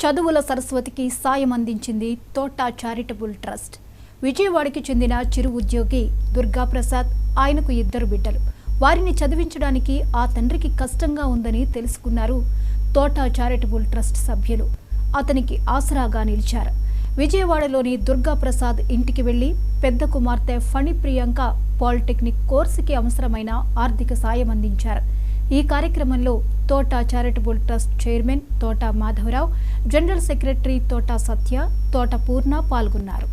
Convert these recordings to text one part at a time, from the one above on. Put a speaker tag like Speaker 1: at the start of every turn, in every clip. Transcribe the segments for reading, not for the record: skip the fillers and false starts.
Speaker 1: చదువుల సరస్వతికి సాయం అందించింది తోట చారిటబుల్ ట్రస్ట్. విజయవాడకి చెందిన చిరు ఉద్యోగి దుర్గాప్రసాద్. ఆయనకు 2 బిడ్డలు. వారిని చదివించడానికి ఆ తండ్రికి కష్టంగా ఉందని తెలుసుకున్నారు తోట చారిటబుల్ ట్రస్ట్ సభ్యులు. అతనికి ఆసరాగా నిలిచారు. విజయవాడలోని దుర్గాప్రసాద్ ఇంటికి వెళ్లి పెద్ద కుమార్తె ఫణి ప్రియాంక పాలిటెక్నిక్ కోర్సుకి అవసరమైన ఆర్థిక సాయం అందించారు. ఈ కార్యక్రమంలో తోట చారిటబుల్ ట్రస్ట్ చైర్మన్ తోట మాధవరావు, జనరల్ సెక్రటరీ తోట సత్య, తోట పూర్ణ పాల్గొన్నారు.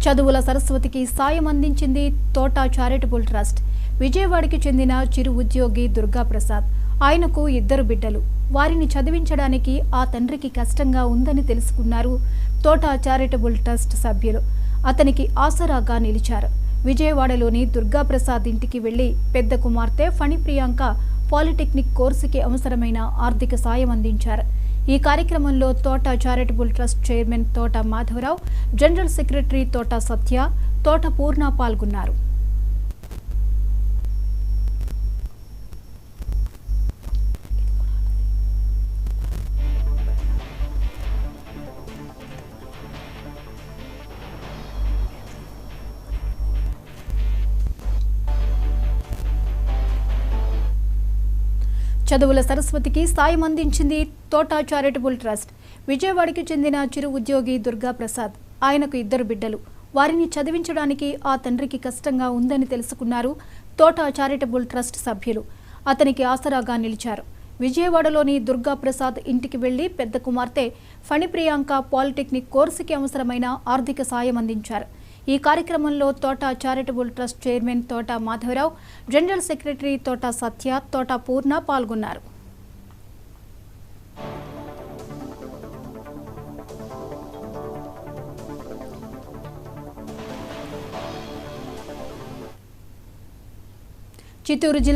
Speaker 1: చదువుల సరస్వతికి సాయం అందించింది తోట చారిటబుల్ ట్రస్ట్. విజయవాడకి చెందిన చిరు ఉద్యోగి దుర్గాప్రసాద్. ఆయనకు 2 బిడ్డలు. వారిని చదివించడానికి ఆ తండ్రికి కష్టంగా ఉందని తెలుసుకున్నారు తోట చారిటబుల్ ట్రస్ట్ సభ్యులు. అతనికి ఆసరాగా నిలిచారు. విజయవాడలోని దుర్గాప్రసాద్ ఇంటికి వెళ్లి పెద్ద కుమార్తె ఫణి ప్రియాంక పాలిటెక్నిక్ కోర్సుకి అవసరమైన ఆర్థిక సాయం అందించారు. ఈ కార్యక్రమంలో తోట చారిటబుల్ ట్రస్ట్ చైర్మన్ తోట మాధవరావు, జనరల్ సెక్రటరీ తోట సత్య, తోట పూర్ణ పాల్గొన్నారు. చదువుల సరస్వతికి సాయం అందించింది తోట చారిటబుల్ ట్రస్ట్. విజయవాడకి చెందిన చిరు ఉద్యోగి దుర్గాప్రసాద్. ఆయనకు 2 బిడ్డలు. వారిని చదివించడానికి ఆ తండ్రికి కష్టంగా ఉందని తెలుసుకున్నారు తోట చారిటబుల్ ట్రస్ట్ సభ్యులు. అతనికి ఆసరాగా నిలిచారు. విజయవాడలోని దుర్గాప్రసాద్ ఇంటికి వెళ్లి పెద్ద కుమార్తె ఫణి ప్రియాంక పాలిటెక్నిక్ కోర్సుకి అవసరమైన ఆర్థిక సాయం అందించారు. ఈ కార్యక్రమంలో తోట చారిటబుల్ ట్రస్ట్ చైర్మన్ తోట మాధవరావు, జనరల్ సెక్రటరీ తోట సత్య, తోట పూర్ణ పాల్గొన్నారు. చిత్తూరు జిల్లా